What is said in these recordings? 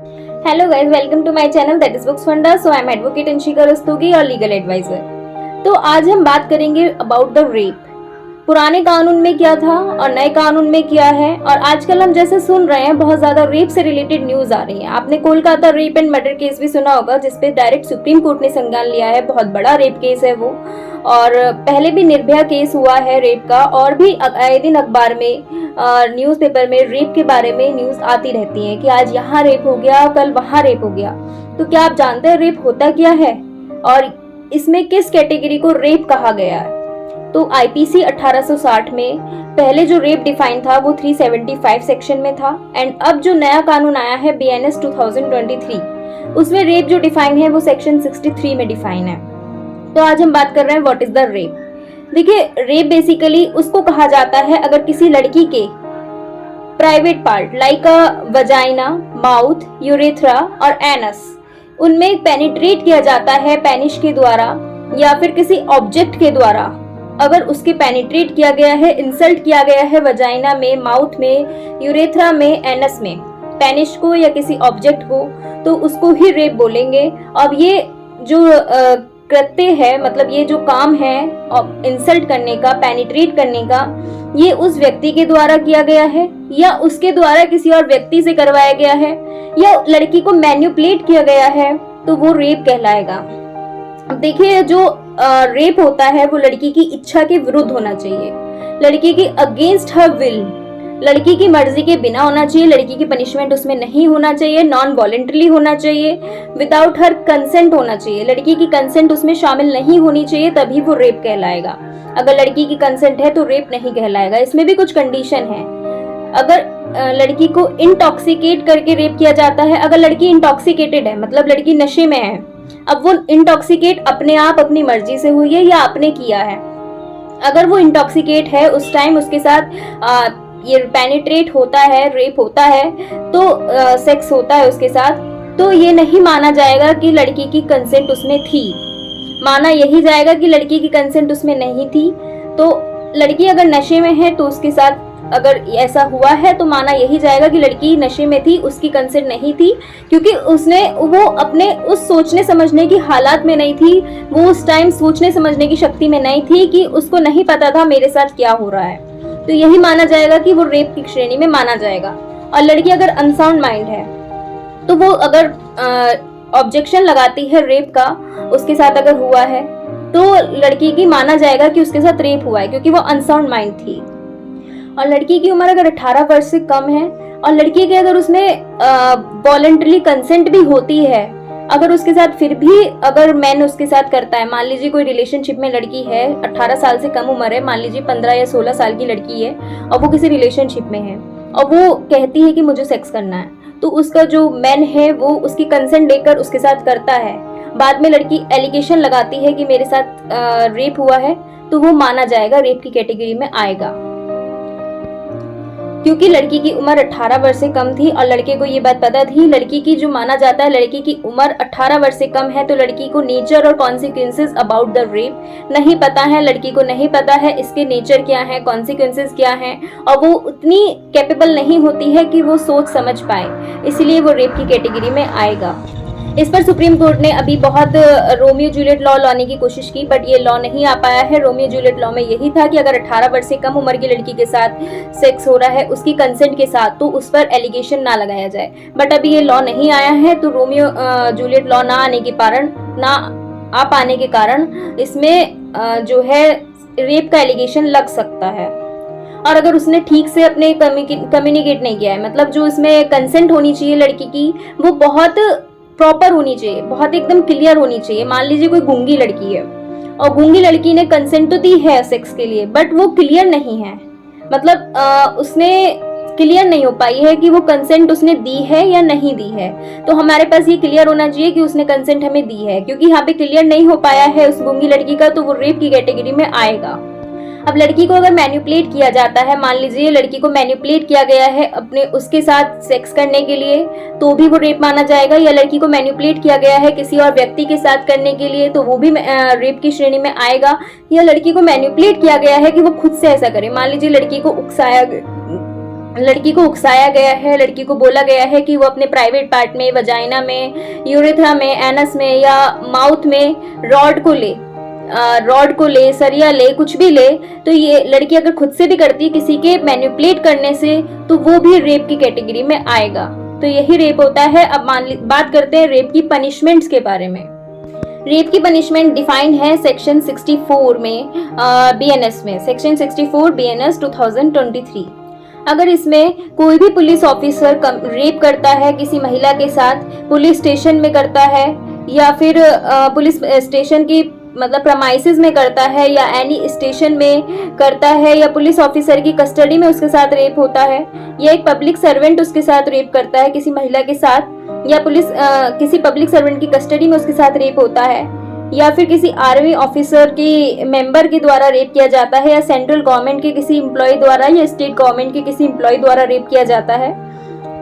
Hello guys, welcome to my channel that is books Funda. So I am advocate Anshika Rastogi और legal adviser. तो आज हम बात करेंगे अबाउट द रेप। पुराने कानून में क्या था और नए कानून में क्या है। और आजकल हम जैसे सुन रहे हैं बहुत ज्यादा रेप से रिलेटेड न्यूज आ रही है। आपने Kolkata rape and murder case भी सुना होगा, जिसपे डायरेक्ट सुप्रीम कोर्ट ने संज्ञान लिया है। बहुत बड़ा रेप केस है वो। और पहले भी निर्भया केस हुआ है रेप का, और भी आए दिन अखबार में न्यूज़पेपर में रेप के बारे में न्यूज आती रहती है कि आज यहाँ रेप हो गया, कल वहाँ रेप हो गया। तो क्या आप जानते हैं रेप होता क्या है और इसमें किस कैटेगरी को रेप कहा गया है? तो आईपीसी 1860 में पहले जो रेप डिफाइन था वो 375 सेक्शन में था। एंड अब जो नया कानून आया है बीएनएस 2023, उसमें रेप जो डिफाइन है वो सेक्शन 63 में डिफाइन है। तो आज हम बात कर रहे हैं व्हाट इज द रेप। देखिए, रेप बेसिकली उसको कहा जाता है अगर किसी लड़की के प्राइवेट पार्ट लाइक अ वजाइना, माउथ, यूरेथ्रा और एनस, उनमें पेनिट्रेट किया जाता है पेनिश के द्वारा या फिर किसी ऑब्जेक्ट के द्वारा। अगर उसके पेनिट्रेट किया गया है, इंसल्ट किया गया है वजाइना में, माउथ में, यूरेथ्रा में, एनस में, पेनिश को या किसी ऑब्जेक्ट को, तो उसको ही रेप बोलेंगे। अब ये जो कृत्य है, मतलब ये जो काम है इंसल्ट करने का, पेनिट्रेट करने का, ये उस व्यक्ति के द्वारा किया गया है या उसके द्वारा किसी और व्यक्ति से करवाया गया है या लड़की को मैन्युपुलेट किया गया है, तो वो रेप कहलाएगा। अब देखिए, जो रेप होता है वो लड़की की इच्छा के विरुद्ध होना चाहिए, लड़की के अगेंस्ट हर विल, लड़की की मर्जी के बिना होना चाहिए। लड़की की पनिशमेंट उसमें नहीं होना चाहिए, नॉन वॉलेंटरी होना चाहिए, विदाउट हर कंसेंट होना चाहिए। लड़की की कंसेंट उसमें शामिल नहीं होनी चाहिए, तभी वो रेप कहलाएगा। अगर लड़की की कंसेंट है तो रेप नहीं कहलाएगा। इसमें भी कुछ कंडीशन है। अगर लड़की को इंटॉक्सिकेट करके रेप किया जाता है, अगर लड़की इंटॉक्सिकेटेड है मतलब लड़की नशे में है, अब वो इंटॉक्सिकेट अपने आप अपनी मर्जी से हुई है या आपने किया है, अगर वो इंटॉक्सिकेट है उस टाइम उसके साथ ये पेनिट्रेट होता है, रेप होता है, तो सेक्स होता है उसके साथ, तो ये नहीं माना जाएगा कि लड़की की कंसेंट उसमें थी। माना यही जाएगा कि लड़की की कंसेंट उसमें नहीं थी। तो लड़की अगर नशे में है तो उसके साथ अगर ऐसा हुआ है तो माना यही जाएगा कि लड़की नशे में थी, उसकी कंसेंट नहीं थी, क्योंकि वो अपने उस सोचने समझने की हालात में नहीं थी, वो उस टाइम सोचने समझने की शक्ति में नहीं थी कि उसको नहीं पता था मेरे साथ क्या हो रहा है। तो यही माना जाएगा कि वो रेप की श्रेणी में माना जाएगा। और लड़की अगर अनसाउंड माइंड है तो वो अगर ऑब्जेक्शन लगाती है रेप का, उसके साथ अगर हुआ है, तो लड़की की माना जाएगा कि उसके साथ रेप हुआ है, क्योंकि वो अनसाउंड माइंड थी। और लड़की की उम्र अगर 18 वर्ष से कम है और लड़की के अगर उसमें वॉलेंटरी कंसेंट भी होती है, अगर उसके साथ फिर भी अगर मैन उसके साथ करता है, मान लीजिए कोई रिलेशनशिप में लड़की है, 18 साल से कम उम्र है, मान लीजिए 15 या 16 साल की लड़की है और वो किसी रिलेशनशिप में है और वो कहती है कि मुझे सेक्स करना है, तो उसका जो मैन है वो उसकी कंसेंट लेकर उसके साथ करता है। बाद में लड़की एलिगेशन लगाती है कि मेरे साथ रेप हुआ है, तो वो माना जाएगा, रेप की कैटेगरी में आएगा, क्योंकि लड़की की उम्र 18 वर्ष से कम थी और लड़के को ये बात पता थी। लड़की की जो माना जाता है, लड़की की उम्र 18 वर्ष से कम है तो लड़की को नेचर और कॉन्सिक्वेंसेस अबाउट द रेप नहीं पता है, लड़की को नहीं पता है इसके नेचर क्या है, कॉन्सिक्वेंसेस क्या है, और वो उतनी कैपेबल नहीं होती है कि वो सोच समझ पाए, इसलिए वो रेप की कैटेगरी में आएगा। इस पर सुप्रीम कोर्ट ने अभी बहुत रोमियो जूलियट लॉ लाने की कोशिश की, बट ये लॉ नहीं आ पाया है। रोमियो जूलियट लॉ में यही था कि अगर 18 वर्ष से कम उम्र की लड़की के साथ सेक्स हो रहा है उसकी कंसेंट के साथ, तो उस पर एलिगेशन ना लगाया जाए। बट अभी ये लॉ नहीं आया है, तो रोमियो जूलियट लॉ ना आ पाने के कारण इसमें जो है रेप का एलिगेशन लग सकता है। और अगर उसने ठीक से अपने कम्युनिकेट नहीं किया है, मतलब जो इसमें कंसेंट होनी चाहिए लड़की की वो बहुत प्रॉपर होनी चाहिए, बहुत एकदम क्लियर होनी चाहिए। मान लीजिए कोई गूंगी लड़की है और गूंगी लड़की ने कंसेंट तो दी है सेक्स के लिए, बट वो क्लियर नहीं है, मतलब उसने क्लियर नहीं हो पाई है कि वो कंसेंट उसने दी है या नहीं दी है। तो हमारे पास ये क्लियर होना चाहिए कि उसने कंसेंट हमें दी है, क्योंकि यहाँ पे क्लियर नहीं हो पाया है उस गूंगी लड़की का, तो वो रेप की कैटेगरी में आएगा। अब लड़की को अगर मैन्युपुलेट किया जाता है, मान लीजिए लड़की को मैन्युपुलेट किया गया है अपने उसके साथ सेक्स करने के लिए, तो भी वो रेप माना जाएगा। या लड़की को मैन्युपुलेट किया गया है किसी और व्यक्ति के साथ करने के लिए, तो वो भी रेप की श्रेणी में आएगा। या लड़की को मैन्युपुलेट किया गया है कि वो खुद से ऐसा करे, मान लीजिए लड़की को लड़की को उकसाया गया है, लड़की को बोला गया है कि वो अपने प्राइवेट पार्ट में, वजाइना में, यूरेथ्रा में, एनस में या माउथ में रॉड को ले, सरिया ले, कुछ भी ले, तो ये लड़की अगर खुद से भी करती है किसी के मैनिपुलेट करने से, तो वो भी रेप की कैटेगरी में आएगा। तो यही रेप होता है। अब बात करते हैं रेप की पनिशमेंट्स के बारे में। रेप की पनिशमेंट डिफाइंड है सेक्शन 64 में, बीएनएस में, सेक्शन 64 बीएनएस 2023। अगर इसमें कोई भी पुलिस ऑफिसर रेप करता है किसी महिला के साथ, पुलिस स्टेशन में करता है या फिर पुलिस स्टेशन की मतलब प्रमाइसिस में करता है या एनी स्टेशन में करता है या पुलिस ऑफिसर की कस्टडी में उसके साथ रेप होता है या एक पब्लिक सर्वेंट उसके साथ रेप करता है किसी महिला के साथ या किसी पब्लिक सर्वेंट की कस्टडी में उसके साथ रेप होता है या फिर किसी आर्मी ऑफिसर की मेंबर के द्वारा रेप किया जाता है या सेंट्रल गवर्नमेंट के किसी एम्प्लॉय द्वारा या स्टेट गवर्नमेंट के किसी एम्प्लॉय द्वारा रेप किया जाता है,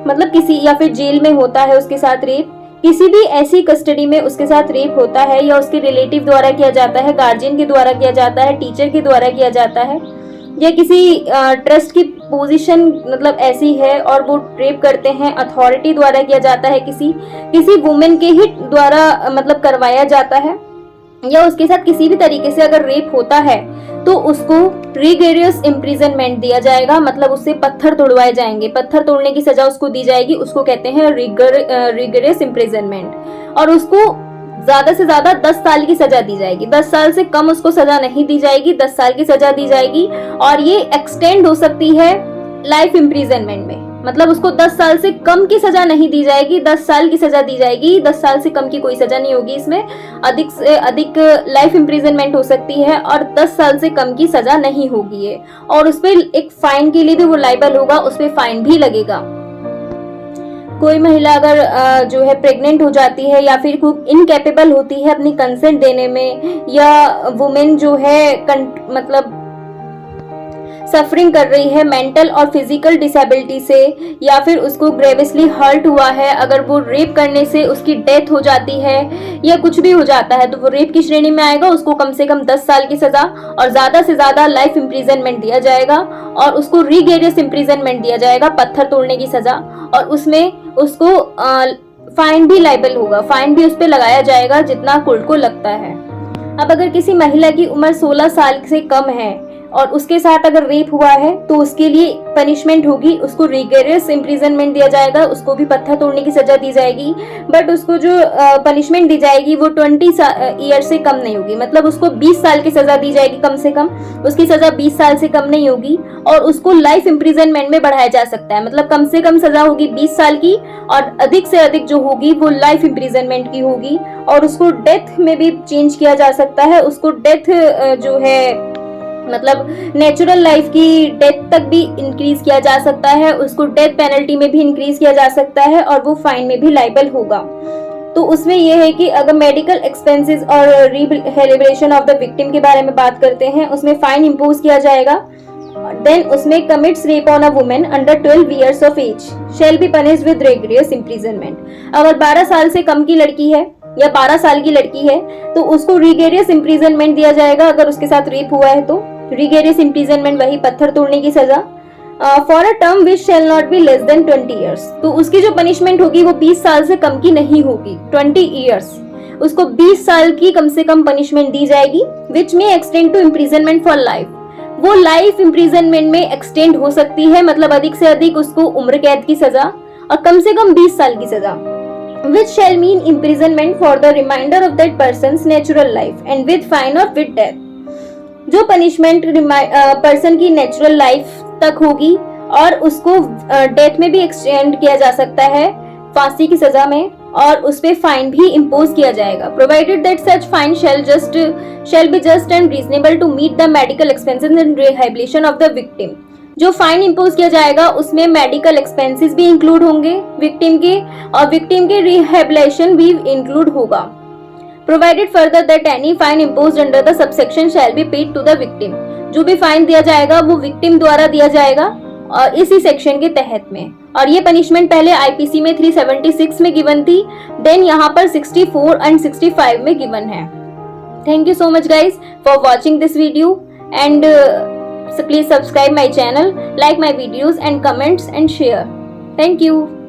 मतलब किसी या फिर जेल में होता है उसके साथ रेप, किसी भी ऐसी कस्टडी में उसके साथ रेप होता है या उसके रिलेटिव द्वारा किया जाता है, गार्जियन के द्वारा किया जाता है, टीचर के द्वारा किया जाता है या किसी ट्रस्ट की पोजीशन मतलब ऐसी है और वो रेप करते हैं, अथॉरिटी द्वारा किया जाता है, किसी वुमेन के ही द्वारा मतलब करवाया जाता है या उसके साथ किसी भी तरीके से अगर रेप होता है तो उसको रिगोरियस इम्प्रिजनमेंट दिया जाएगा, मतलब उससे पत्थर तोड़वाए जाएंगे, पत्थर तोड़ने की सजा उसको दी जाएगी, उसको कहते हैं रिगोरियस इम्प्रिजनमेंट। और उसको ज्यादा से ज्यादा 10 साल की सजा दी जाएगी, 10 साल से कम उसको सजा नहीं दी जाएगी, 10 साल की सजा दी जाएगी और ये एक्सटेंड हो सकती है लाइफ इम्प्रिजनमेंट में, मतलब उसको 10 साल से कम की सजा नहीं दी जाएगी, 10 साल की सजा दी जाएगी, 10 साल से कम की कोई सजा नहीं होगी, इसमें अधिक से अधिक लाइफ इम्प्रिजनमेंट हो सकती है और 10 साल से कम की सजा नहीं होगी है। और उस पर एक फाइन के लिए भी वो लायबल होगा, उस पर फाइन भी लगेगा। कोई महिला अगर जो है प्रेग्नेंट हो जाती है या फिर खूब इनकेपेबल होती है अपनी कंसेंट देने में या वुमेन जो है मतलब सफरिंग कर रही है मेंटल और फिजिकल डिसेबिलिटी से या फिर उसको ग्रेवियसली हर्ट हुआ है, अगर वो रेप करने से उसकी डेथ हो जाती है या कुछ भी हो जाता है तो वो रेप की श्रेणी में आएगा, उसको कम से कम 10 साल की सजा और ज्यादा से ज्यादा लाइफ इम्प्रिजनमेंट दिया जाएगा और उसको रिगोरियस इम्प्रिजनमेंट दिया जाएगा, पत्थर तोड़ने की सजा, और उसमें उसको फाइन भी लायबल होगा, फाइन भी उस पर लगाया जाएगा जितना कोर्ट को लगता है। अब अगर किसी महिला की उम्र 16 साल से कम है और उसके साथ अगर रेप हुआ है तो उसके लिए पनिशमेंट होगी, उसको रिगोरियस इम्प्रिजनमेंट दिया जाएगा, उसको भी पत्थर तोड़ने की सजा दी जाएगी, बट उसको जो पनिशमेंट दी जाएगी वो 20 ईयर से कम नहीं होगी, मतलब उसको 20 साल की सजा दी जाएगी कम से कम, उसकी सजा 20 साल से कम नहीं होगी और उसको लाइफ इम्प्रिजनमेंट में बढ़ाया जा सकता है, मतलब कम से कम सजा होगी 20 साल की और अधिक से अधिक जो होगी वो लाइफ इम्प्रिजनमेंट की होगी और उसको डेथ में भी चेंज किया जा सकता है, उसको डेथ जो है मतलब नेचुरल लाइफ की डेथ तक भी इंक्रीज किया जा सकता है, उसको डेथ पेनल्टी में भी इंक्रीज किया जा सकता है और वो फाइन में भी लायबल होगा। तो उसमें यह है कि अगर मेडिकल एक्सपेंसेस और रिहेबिलिटेशन ऑफ द विक्टिम के बारे में बात करते हैं, उसमें फाइन इम्पोज किया जाएगा। देन उसमें commits rape on a women under 12 years of age shall be punished with rigorous imprisonment। अगर 12 साल से कम की लड़की है या 12 साल की लड़की है तो उसको रिगोरियस इम्प्रिजनमेंट दिया जाएगा, अगर उसके साथ रेप हुआ है तो रिगोरियस इम्प्रिजनमेंट वही पत्थर तोड़ने की सजा for a term which shall not be less than 20 years। तो उसकी जो पनिशमेंट होगी वो 20 साल से कम की नहीं होगी, 20 years, उसको 20 साल की कम से कम पनिशमेंट दी जाएगी विच में extend to imprisonment for life. वो लाइफ इम्प्रिजनमेंट में एक्सटेंड हो सकती है, मतलब अधिक से अधिक उसको उम्र कैद की सजा और कम से कम 20 साल की सजा, which shall mean imprisonment for the remainder of that person's natural life and with fine or with death। जो पनिशमेंट पर्सन की नेचुरल लाइफ तक होगी और उसको डेथ में भी एक्सटेंड किया जा सकता है, फांसी की सजा में, और उस पे फाइन भी इम्पोज किया जाएगा, provided that such fine shall be just and reasonable to meet the medical expenses and rehabilitation of the victim। जो फाइन इम्पोज किया जाएगा उसमें मेडिकल एक्सपेंसेस भी इंक्लूड होंगे विक्टिम के और विक्टिम के रिहेबिलिटेशन भी इंक्लूड होगा। Provided further that any fine imposed under the subsection shall be paid to the victim. जो भी फाइन दिया जाएगा वो विक्टिम द्वारा दिया जाएगा और इसी सेक्शन के तहत में, और ये पनिशमेंट पहले आईपीसी में 376 में गिवन थी, देन यहाँ पर 64 एंड 65 में गिवन है। Thank you so much guys for watching this video and So please subscribe my channel, like my videos and comments and share. Thank you.